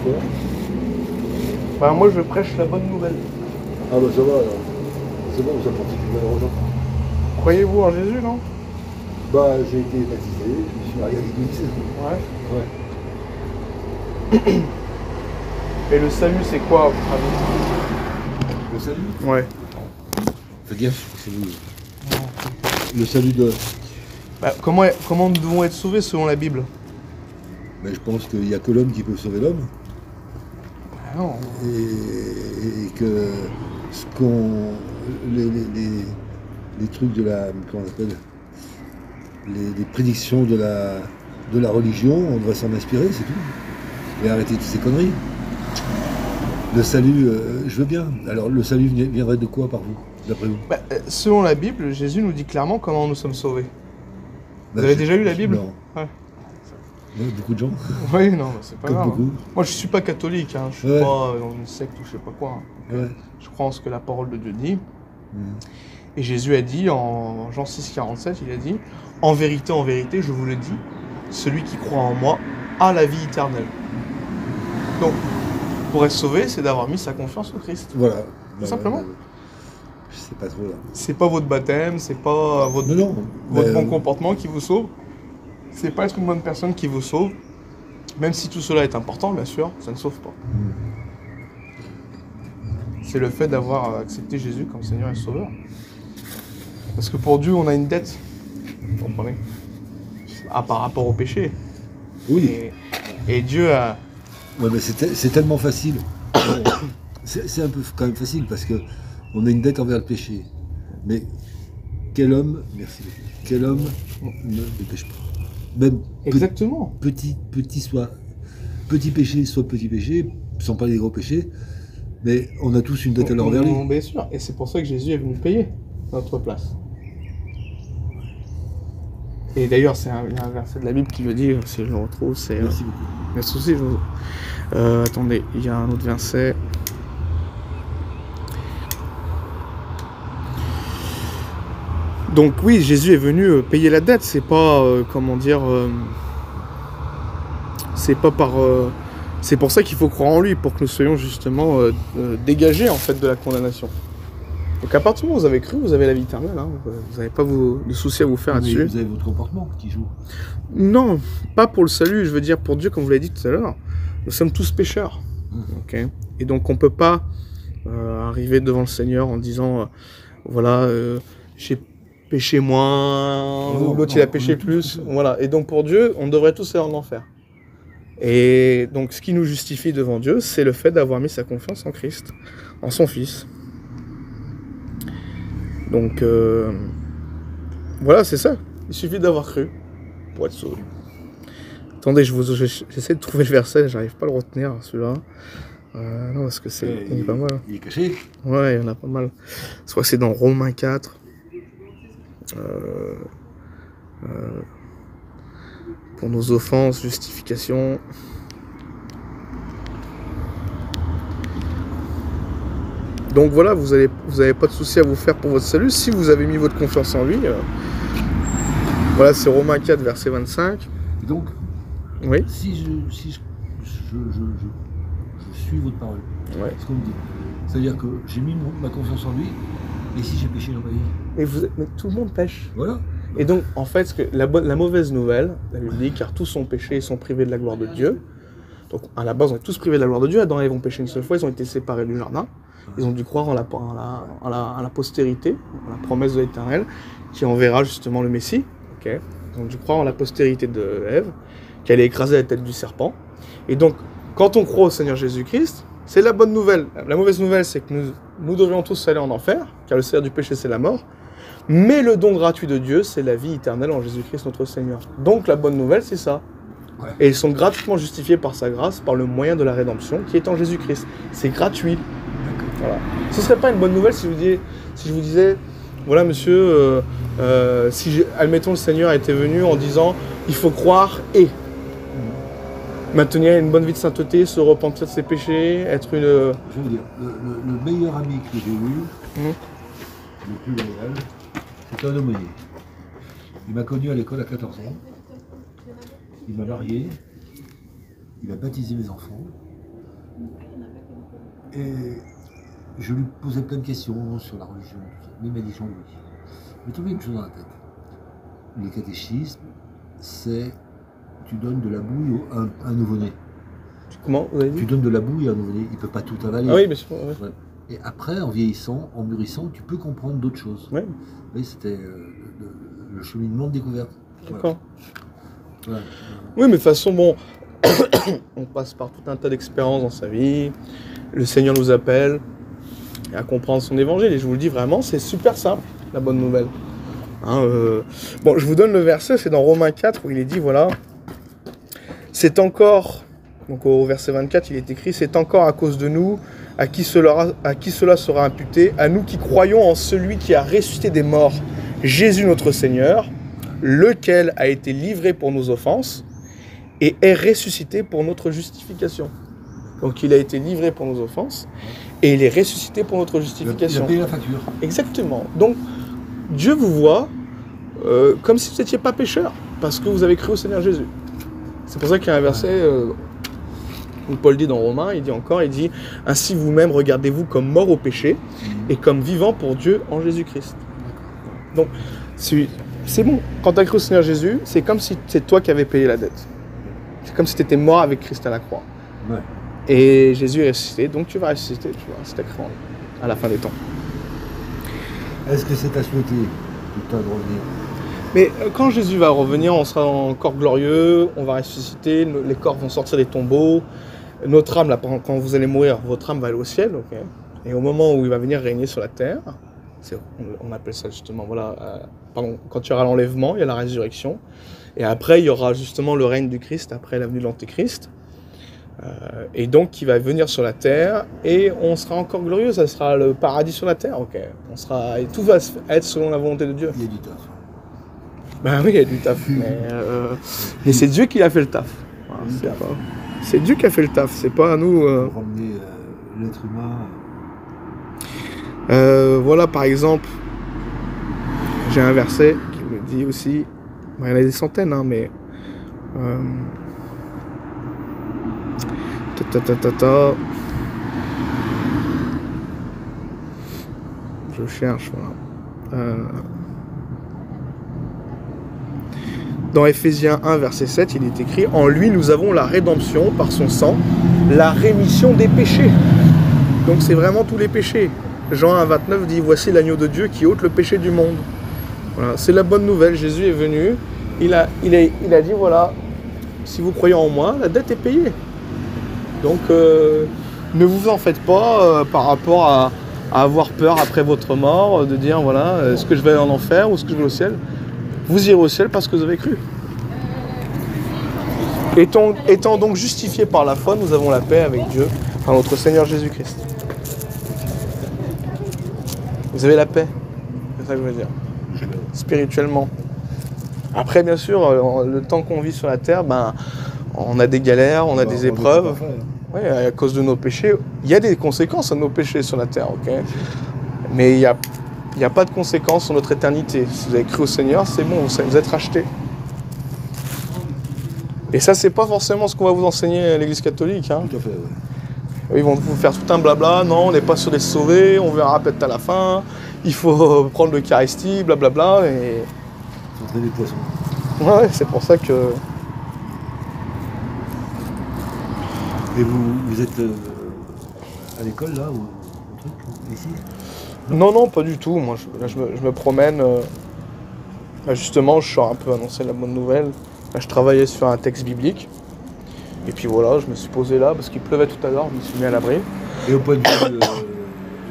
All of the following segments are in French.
quoi? Bah, moi, je prêche la bonne nouvelle. Ah bah ça va alors. C'est bon, vous apportez du bonheur aux gens. Croyez-vous en Jésus, non? Bah j'ai été baptisé, je me suis marié à l'église. Ouais. Ouais. Et le salut, c'est quoi, à votre avis? Le salut? Ouais. Faites gaffe, c'est le salut de. Bah, comment nous devons être sauvés selon la Bible? Mais je pense qu'il n'y a que l'homme qui peut sauver l'homme. Bah non. Et que ce qu'on. Les trucs de la. Comment on appelle? Les prédictions de la religion, on devrait s'en inspirer, c'est tout. Et arrêter toutes ces conneries. Le salut, je veux bien. Alors le salut viendrait de quoi par vous, d'après vous? Bah, selon la Bible, Jésus nous dit clairement comment nous sommes sauvés. Vous Bah, avez déjà lu la Bible? Non. Ouais. Ouais, beaucoup de gens. Oui, non, bah, c'est pas Comme grave. beaucoup. Moi, je suis pas catholique, hein. Je suis Ouais. pas dans une secte ou je sais pas quoi. Hein. Ouais. Je crois en ce que la parole de Dieu dit. Mm. Et Jésus a dit, en Jean 6,47, il a dit, en vérité, je vous le dis, celui qui croit en moi a la vie éternelle. Donc, pour être sauvé, c'est d'avoir mis sa confiance en Christ. Voilà. Tout simplement. Je sais pas trop là. C'est pas votre baptême, c'est pas votre Non. votre mais, bon comportement qui vous sauve. C'est pas être une bonne personne qui vous sauve. Même si tout cela est important, bien sûr, ça ne sauve pas. C'est le fait d'avoir accepté Jésus comme Seigneur et Sauveur. Parce que pour Dieu, on a une dette. Vous comprenez? Par rapport au péché. Oui. Et Dieu a... Ouais, mais c'est tellement facile. C'est un peu quand même facile parce que on a une dette envers le péché. Mais quel homme, merci, quel homme ne péche pas? Même Exactement. petit péché, soit petit péché, sans parler des gros péchés, mais on a tous une dette alors envers lui. Bien sûr. Et c'est pour ça que Jésus est venu payer notre place. Et d'ailleurs, il y a un verset de la Bible qui le dit, si je le retrouve, c'est... Merci beaucoup. Merci aussi, attendez, il y a un autre verset. Donc oui, Jésus est venu payer la dette, c'est pas, comment dire... c'est pas par... c'est pour ça qu'il faut croire en lui, pour que nous soyons justement dégagés en fait de la condamnation. Donc à partir du moment où vous avez cru, vous avez la vie éternelle, hein. Vous n'avez pas de soucis à vous faire Mais là-dessus. vous avez votre comportement qui joue. Non, pas pour le salut, je veux dire pour Dieu, comme vous l'avez dit tout à l'heure. Nous sommes tous pécheurs. Okay. Et donc on ne peut pas arriver devant le Seigneur en disant, voilà, j'ai péché moins, ou l'autre il a péché plus. Voilà. Et donc pour Dieu, on devrait tous aller en enfer. Et donc ce qui nous justifie devant Dieu, c'est le fait d'avoir mis sa confiance en Christ, en son Fils. Donc voilà, c'est ça. Il suffit d'avoir cru pour être sauvé. Attendez, j'essaie de trouver le verset, j'arrive pas à le retenir celui-là. Non, parce que il est pas mal. Il est caché. Ouais, il y en a pas mal. Je crois que c'est dans Romains 4. Pour nos offenses, justification. Donc voilà, vous avez pas de souci à vous faire pour votre salut si vous avez mis votre confiance en lui. Voilà, c'est Romains 4, verset 25. Et donc, oui. si je suis votre parole, ouais. ce qu'on me dit, c'est-à-dire que j'ai mis ma confiance en lui, et si j'ai péché dans ma vie? Mais tout le monde pêche. Voilà. Et donc, en fait, la mauvaise nouvelle, la Bible dit, car tous sont péchés et sont privés de la gloire de Dieu. Donc, à la base, on est tous privés de la gloire de Dieu. Adam et Ève ont péché une seule fois, ils ont été séparés du jardin. Ils ont dû croire en la postérité, en la promesse de l'Éternel, qui enverra justement le Messie. Okay. Ils ont dû croire en la postérité de Ève, qui allait écraser la tête du serpent. Et donc, quand on croit au Seigneur Jésus-Christ, c'est la bonne nouvelle. La mauvaise nouvelle, c'est que nous devrions tous aller en enfer, car le salaire du péché, c'est la mort. Mais le don gratuit de Dieu, c'est la vie éternelle en Jésus-Christ notre Seigneur. Donc la bonne nouvelle, c'est ça. Ouais. Et ils sont gratuitement justifiés par sa grâce, par le moyen de la rédemption, qui est en Jésus-Christ. C'est gratuit. Voilà. Ce ne serait pas une bonne nouvelle si je vous disais, voilà monsieur, si admettons le Seigneur était venu en disant, il faut croire et maintenir une bonne vie de sainteté, se repentir de ses péchés, être une... Je veux dire, le meilleur ami que j'ai eu, le plus loyal, c'est un aumônier. Il m'a connu à l'école à 14 ans. Il m'a marié. Il a baptisé mes enfants. Et je lui posais plein de questions sur la religion, tout ça. Mais il m'a dit, Jean-Louis, il m'est tombé une chose dans la tête. Le catéchisme, c'est tu donnes de la bouille à un nouveau-né. Comment vous avez dit? Tu donnes de la bouille à un nouveau-né, il ne peut pas tout avaler. Ah oui, bien sûr. Ouais. Ouais. Et après, en vieillissant, en mûrissant, tu peux comprendre d'autres choses. Ouais. Oui, c'était le cheminement de découverte. D'accord. Voilà. Oui, mais de toute façon, bon, on passe par tout un tas d'expériences dans sa vie. Le Seigneur nous appelle à comprendre son évangile. Et je vous le dis vraiment, c'est super simple, la bonne nouvelle. Hein, bon, je vous donne le verset, c'est dans Romains 4 où il est dit, voilà, c'est encore, donc au verset 24, il est écrit, c'est encore à cause de nous, à qui cela sera imputé, à nous qui croyons en celui qui a ressuscité des morts, Jésus notre Seigneur, lequel a été livré pour nos offenses et est ressuscité pour notre justification. Donc il a été livré pour nos offenses et il est ressuscité pour notre justification. Il a payé la facture. Exactement. Donc Dieu vous voit comme si vous n'étiez pas pécheur, parce que vous avez cru au Seigneur Jésus. C'est pour ça qu'il y a un verset où Paul dit dans Romains, il dit « Ainsi vous-même regardez-vous comme mort au péché et comme vivant pour Dieu en Jésus-Christ. » Donc c'est bon. Quand tu as cru au Seigneur Jésus, c'est comme si c'est toi qui avais payé la dette. C'est comme si tu étais mort avec Christ à la croix. Ouais. Et Jésus est ressuscité, donc tu vas ressusciter, tu vas rester à la fin des temps. Est-ce que c'est ta souhaité tout le temps de revenir? Mais quand Jésus va revenir, on sera encore glorieux, on va ressusciter, les corps vont sortir des tombeaux, notre âme, là, quand vous allez mourir, votre âme va aller au ciel, okay. Et au moment où il va venir régner sur la terre, on appelle ça justement, voilà, quand il y aura l'enlèvement, il y a la résurrection, et après il y aura justement le règne du Christ, après la venue de l'Antéchrist, et donc qui va venir sur la terre, et on sera encore glorieux, ça sera le paradis sur la terre, ok. Et tout va être selon la volonté de Dieu. Il y a du taf. Ben oui, il y a du taf, mais c'est Dieu qui a fait le taf. Voilà, c'est Dieu qui a fait le taf, c'est pas à nous. Pour ramener l'être humain. Voilà, par exemple, j'ai un verset qui me dit aussi, il y en a des centaines, hein, mais je cherche, voilà. Dans Ephésiens 1, verset 7, il est écrit « En lui, nous avons la rédemption par son sang, la rémission des péchés. » Donc c'est vraiment tous les péchés. Jean 1, 29 dit « Voici l'agneau de Dieu qui ôte le péché du monde. » Voilà, c'est la bonne nouvelle. Jésus est venu, il a dit « Voilà, si vous croyez en moi, la dette est payée. » Donc ne vous en faites pas par rapport à avoir peur après votre mort, de dire « Voilà, est-ce que je vais en enfer ou est-ce que je vais au ciel ?» Vous irez au ciel parce que vous avez cru. Étant donc justifiés par la foi, nous avons la paix avec Dieu, par notre Seigneur Jésus-Christ. Vous avez la paix, c'est ça que je veux dire. Spirituellement. Après, bien sûr, le temps qu'on vit sur la terre, ben, on a des galères, on a des épreuves. Ouais, à cause de nos péchés. Il y a des conséquences à nos péchés sur la terre, ok. Mais il n'y a pas de conséquences sur notre éternité. Si vous avez cru au Seigneur, c'est bon, vous êtes rachetés. Et ça, c'est pas forcément ce qu'on va vous enseigner à l'Église catholique. Hein. Tout à fait, ouais. Ils vont vous faire tout un blabla. Non, on n'est pas sûr d'être sauvés, on verra peut-être à la fin. Il faut prendre l'Eucharistie, blablabla. Et... Centrer des poissons. Ouais, c'est pour ça que... Et vous êtes à l'école, là, ou un truc, ici? Non, pas du tout. Moi, je me promène. Là, justement, je sors un peu annoncer la bonne nouvelle. Là, je travaillais sur un texte biblique. Et puis voilà, je me suis posé là parce qu'il pleuvait tout à l'heure. Je me suis mis à l'abri. Et au point de vue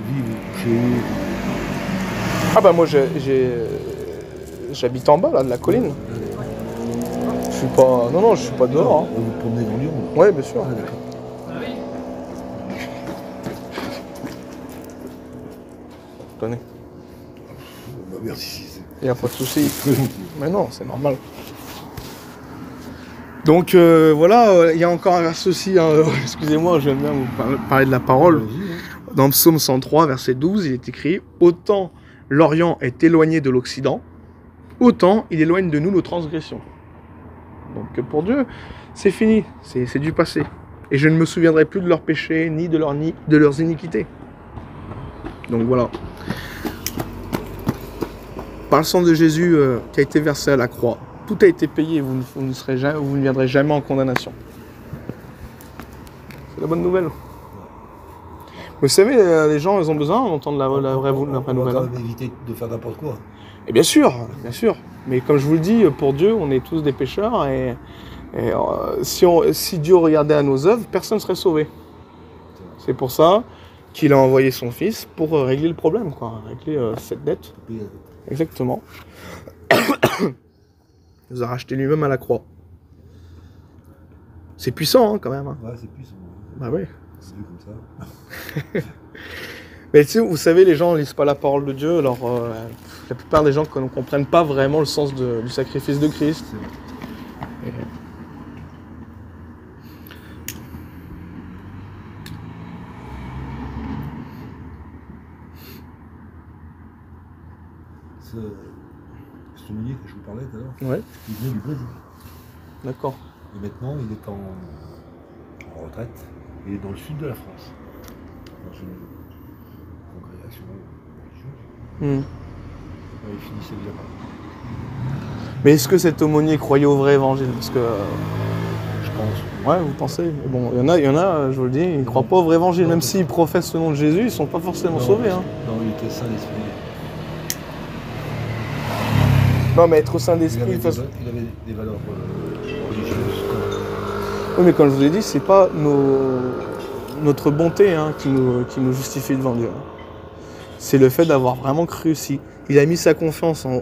vie, chez vous? Ah bah moi, j'habite en bas, là, de la colline. Je suis pas... Non, je suis pas dehors. Hein. Vous vous promenez dans Lyon? Oui, bien sûr. Ah, d'accord. Tenez. Bah, merci. Il n'y a pas de souci. Très gentil. Mais non, c'est normal. Donc voilà, il y a encore un verset aussi, hein, excusez-moi, j'aime bien vous parler de la parole. Dans Psaume 103, verset 12, il est écrit « Autant l'Orient est éloigné de l'Occident, autant il éloigne de nous nos transgressions. » Donc pour Dieu, c'est fini, c'est du passé. et je ne me souviendrai plus de leurs péchés, ni de leurs iniquités. Donc voilà. Par le sang de Jésus qui a été versé à la croix, tout a été payé, vous ne viendrez jamais en condamnation. C'est la bonne nouvelle. Vous savez, les gens, ils ont besoin d'entendre la vraie nouvelle. On va quand même éviter de faire n'importe quoi. Et bien sûr. Mais comme je vous le dis, pour Dieu, on est tous des pécheurs et si Dieu regardait à nos œuvres, personne ne serait sauvé. C'est pour ça qu'il a envoyé son fils pour régler le problème, quoi, régler cette dette. Exactement. Il nous a racheté lui-même à la croix. C'est puissant, hein, quand même. Hein. Ouais, c'est puissant. Bah ouais. C'est vu comme ça. Mais tu sais, vous savez, les gens ne lisent pas la parole de Dieu, alors la plupart des gens ne comprennent pas vraiment le sens du sacrifice de Christ. Ce meunier que je vous parlais tout à l'heure, il venait du Brésil. D'accord. Et maintenant, il est en retraite. Il est dans le sud de la France. Dans une congrégation religieuse. Il finissait déjà pas. Mais est-ce que cet aumônier croyait au vrai évangile? Parce que... je pense. Ouais, vous pensez? Bon, il y en a, je vous le dis, ils ne croient pas au vrai évangile. Même s'ils professent le nom de Jésus, ils ne sont pas forcément sauvés. Hein. Non, il était saint d'esprit. Non, mais être saint d'esprit... Il avait des valeurs religieuses. Oui, mais comme je vous ai dit, c'est pas notre bonté qui nous justifie devant Dieu. C'est le fait d'avoir vraiment cru. Si il a mis sa confiance en,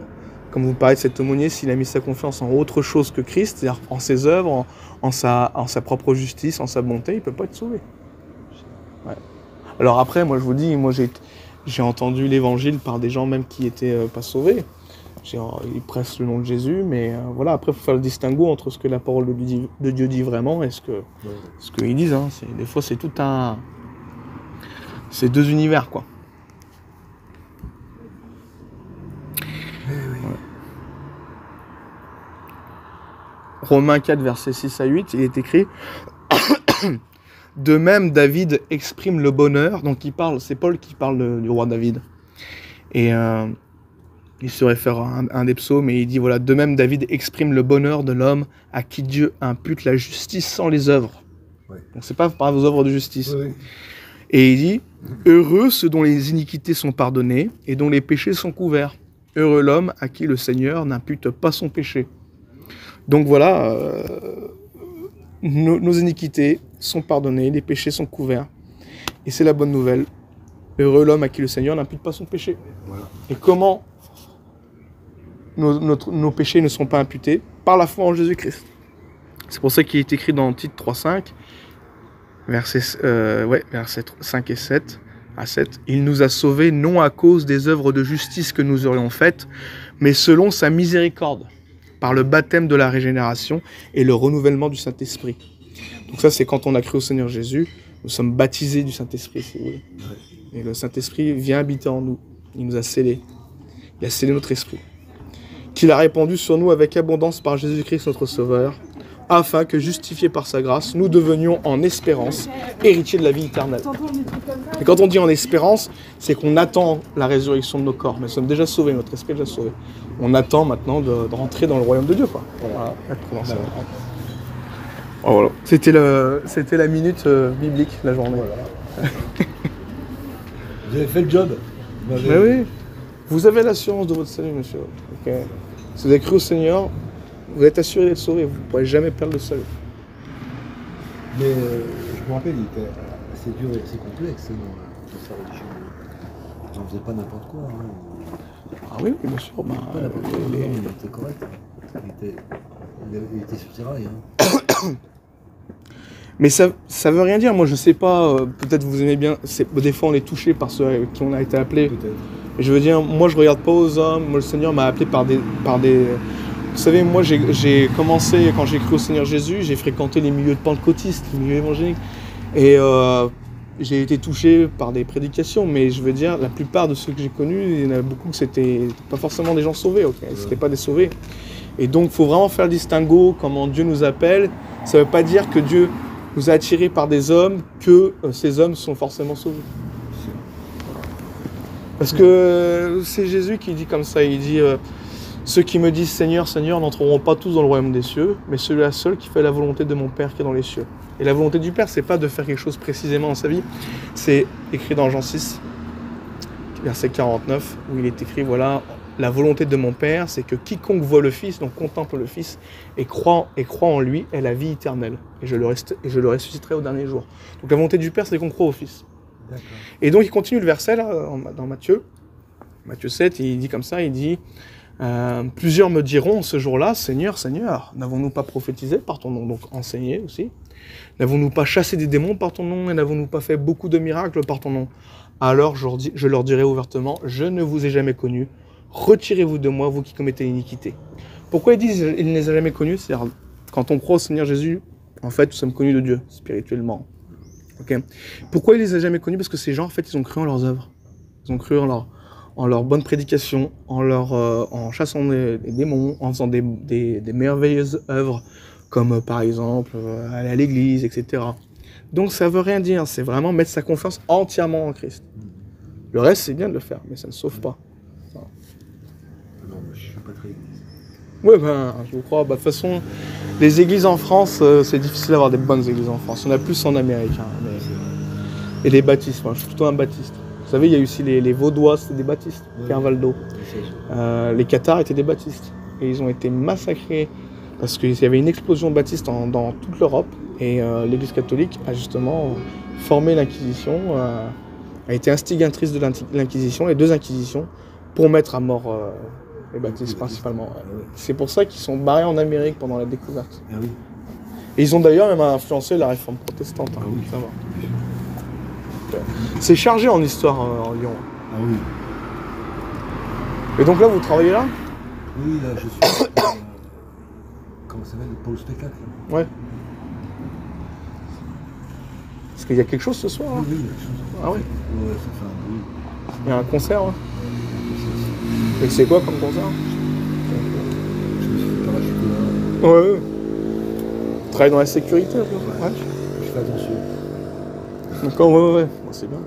comme vous parlez de cet aumônier, s'il a mis sa confiance en autre chose que Christ, c'est-à-dire en ses œuvres, en sa propre justice, en sa bonté, il ne peut pas être sauvé. Ouais. Alors après, moi je vous dis, j'ai entendu l'évangile par des gens même qui n'étaient pas sauvés. Ils pressent le nom de Jésus, mais voilà, après il faut faire le distinguo entre ce que la parole de Dieu dit vraiment et ce qu'ils disent. Hein. Des fois c'est tout un... C'est deux univers, quoi. Oui. Ouais. Romains 4, versets 6 à 8, il est écrit « De même, David exprime le bonheur. » Donc c'est Paul qui parle du roi David. Et... il se réfère à un des psaumes et il dit voilà, de même David exprime le bonheur de l'homme à qui Dieu impute la justice sans les œuvres. Ouais. Donc c'est pas par vos œuvres de justice. Oui. Et il dit heureux ceux dont les iniquités sont pardonnées et dont les péchés sont couverts. Heureux l'homme à qui le Seigneur n'impute pas son péché. Donc voilà, nos iniquités sont pardonnées, les péchés sont couverts. Et c'est la bonne nouvelle. Heureux l'homme à qui le Seigneur n'impute pas son péché. Voilà. Et comment nos péchés ne sont pas imputés? Par la foi en Jésus-Christ. C'est pour ça qu'il est écrit dans Tite 3.5, versets 5 et 7 à 7. Il nous a sauvés non à cause des œuvres de justice que nous aurions faites, mais selon sa miséricorde, par le baptême de la régénération et le renouvellement du Saint-Esprit. Donc ça, c'est quand on a cru au Seigneur Jésus, nous sommes baptisés du Saint-Esprit, si vous voulez. Et le Saint-Esprit vient habiter en nous. Il nous a scellés. Il a scellé notre esprit. Qu'il a répandu sur nous avec abondance par Jésus-Christ notre Sauveur, afin que, justifiés par sa grâce, nous devenions en espérance héritiers de la vie éternelle. Et quand on dit en espérance, c'est qu'on attend la résurrection de nos corps, mais nous sommes déjà sauvés, notre esprit est déjà sauvé. On attend maintenant de rentrer dans le royaume de Dieu, quoi. Voilà. Oh, voilà. C'était la minute biblique, la journée. Voilà. Vous avez fait le job. Mais oui. Vous avez l'assurance de votre salut, monsieur. Okay. Si vous avez cru au Seigneur, vous êtes assuré d'être sauvé. Vous ne pourrez jamais perdre le salut. Mais je me rappelle, il était assez dur et assez complexe dans sa religion. Il n'en faisait pas n'importe quoi. Hein. Ah oui, bien sûr. Il était correct. Il était sur ses rails. Hein. Mais ça veut rien dire. Moi, je sais pas. Peut-être vous aimez bien. Des fois, on est touché par ceux avec qui on a été appelé. Peut-être. Je veux dire, moi, je regarde pas aux hommes. Moi, le Seigneur m'a appelé par des. Vous savez, moi, j'ai commencé quand j'ai cru au Seigneur Jésus. J'ai fréquenté les milieux de pentecôtistes, les milieux évangéliques, et j'ai été touché par des prédications. Mais je veux dire, la plupart de ceux que j'ai connus, il y en a beaucoup que c'était pas forcément des gens sauvés. Okay, c'était pas des sauvés. Et donc, il faut vraiment faire le distinguo, comment Dieu nous appelle. Ça ne veut pas dire que Dieu nous a attirés par des hommes que ces hommes sont forcément sauvés. Parce que c'est Jésus qui dit comme ça, il dit ceux qui me disent Seigneur, Seigneur n'entreront pas tous dans le royaume des cieux, mais celui-là seul qui fait la volonté de mon Père qui est dans les cieux. Et la volonté du Père, c'est pas de faire quelque chose précisément dans sa vie, c'est écrit dans Jean 6, verset 49, où il est écrit, voilà, la volonté de mon Père, c'est que quiconque voit le Fils, donc contemple le Fils, et croit en lui, ait la vie éternelle. Et je le ressusciterai au dernier jour. Donc la volonté du Père, c'est qu'on croit au Fils. Et donc il continue le verset là, dans Matthieu 7, et il dit comme ça, il dit plusieurs me diront ce jour-là, Seigneur, Seigneur, n'avons-nous pas prophétisé par ton nom, donc enseigné aussi, n'avons-nous pas chassé des démons par ton nom, et n'avons-nous pas fait beaucoup de miracles par ton nom? Alors je leur dirai ouvertement, je ne vous ai jamais connus, retirez-vous de moi, vous qui commettez l'iniquité. Pourquoi ils disent il ne les a jamais connus? C'est-à-dire, quand on croit au Seigneur Jésus, en fait, nous sommes connus de Dieu, spirituellement. Okay. Pourquoi il les a jamais connus? Parce que ces gens, en fait, ils ont cru en leurs œuvres. Ils ont cru en leur bonne prédication, en chassant des démons, en faisant des merveilleuses œuvres, comme par exemple aller à l'église, etc. Donc ça veut rien dire, c'est vraiment mettre sa confiance entièrement en Christ. Le reste, c'est bien de le faire, mais ça ne sauve pas. Non, je suis pas très église. Oui, je vous crois. De toute façon, les églises en France, c'est difficile d'avoir des bonnes églises en France. On a plus en Amérique. Mais... Et les baptistes, moi, je suis plutôt un baptiste. Vous savez, il y a eu aussi les Vaudois, c'était des baptistes, Carvaldo. Les Cathares étaient des baptistes. Et ils ont été massacrés parce qu'il y avait une explosion baptiste dans toute l'Europe. Et l'Église catholique a justement formé l'Inquisition, a été instigatrice de l'Inquisition, les deux Inquisitions, pour mettre à mort les baptistes principalement. C'est pour ça qu'ils sont barrés en Amérique pendant la découverte. Ah oui. Et ils ont d'ailleurs même influencé la réforme protestante. Ah oui. Ça va. C'est chargé en histoire en Lyon. Ah oui. Et donc là, vous travaillez là? Oui, là, je suis... comment ça s'appelle? Pour le spectacle. Ouais. Est-ce qu'il y a quelque chose ce soir? Oui, il y a quelque chose. Ah oui? Ouais, ça fait un bruit. Il y a un concert, ouais. Et c'est quoi comme concert? Je me suis fait parachuter là. Ouais. Tu travailles dans la sécurité, un peu? Ouais. Je fais attention. D'accord, ouais. Bon, c'est bien.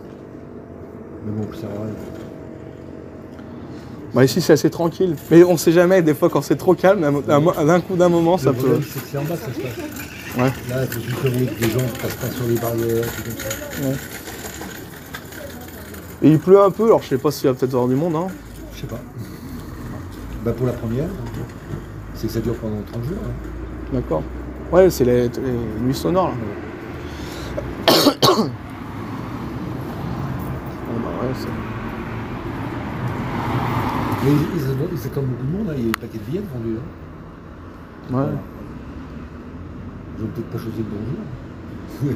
Mais bon, ça va. Bah ici c'est assez tranquille, mais on sait jamais, des fois quand c'est trop calme, d'un coup d'un moment ça peut... C'est que c'est en bas que ça se passe. Ouais. Là, c'est juste que des gens qui passent pas sur les barrières, tout comme ça. Ouais. Et il pleut un peu, alors je sais pas s'il va peut-être y avoir du monde, hein. Je sais pas. Bah pour la première, c'est que ça dure pendant 30 jours. Hein. D'accord. Ouais, c'est les nuits sonores là. Bon, bah ouais, c'est... Mais ils attendent beaucoup de monde, là. Il y a des paquets de billets vendus. Hein. Ouais. Voilà. Ils ont peut-être pas choisi le bon jour. Oui.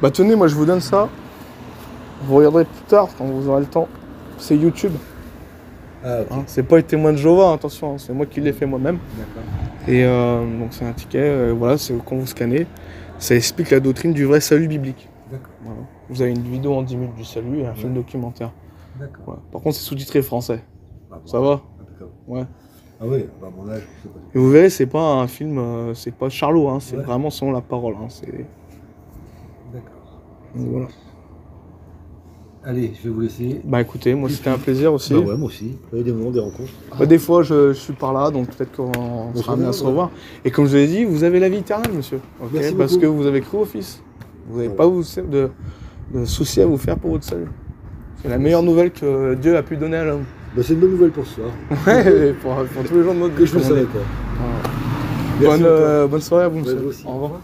Bah tenez, moi je vous donne ça. Vous regarderez plus tard quand vous aurez le temps. C'est YouTube. Ah, ok. Hein, c'est pas les témoins de Jéhovah, attention, hein, c'est moi qui l'ai fait moi-même. D'accord. Et donc c'est un ticket, voilà, c'est quand vous scannez, ça explique la doctrine du vrai salut biblique. D'accord. Voilà. Vous avez une vidéo en 10 minutes du salut et un film documentaire. D'accord. Voilà. Par contre, c'est sous-titré français. Bah, Ça va? Impeccable. Ouais. Ah oui, bah à mon âge, je sais pas. Et vous verrez, c'est pas un film, c'est pas Charlot, hein, c'est Ouais. vraiment selon la parole. Hein, D'accord. donc voilà. Allez, je vais vous laisser. Bah écoutez, moi c'était un plaisir aussi. Bah ouais, moi aussi. Il y a des moments, des rencontres. Bah, des fois je suis par là, donc peut-être qu'on sera amené à se revoir. Et comme je vous l'ai dit, vous avez la vie éternelle, monsieur. Ok, Merci parce beaucoup. que vous avez cru au Fils. Vous n'avez pas de soucis à vous faire pour votre salut. C'est la meilleure nouvelle que Dieu a pu donner à l'homme. Bah, c'est une bonne nouvelle pour ce soir. Ouais, pour tous les gens de notre Que vie. je le comme on savais dit. pas. Voilà. Merci beaucoup. Bonne soirée à vous, monsieur. Ouais, vous aussi. Au revoir.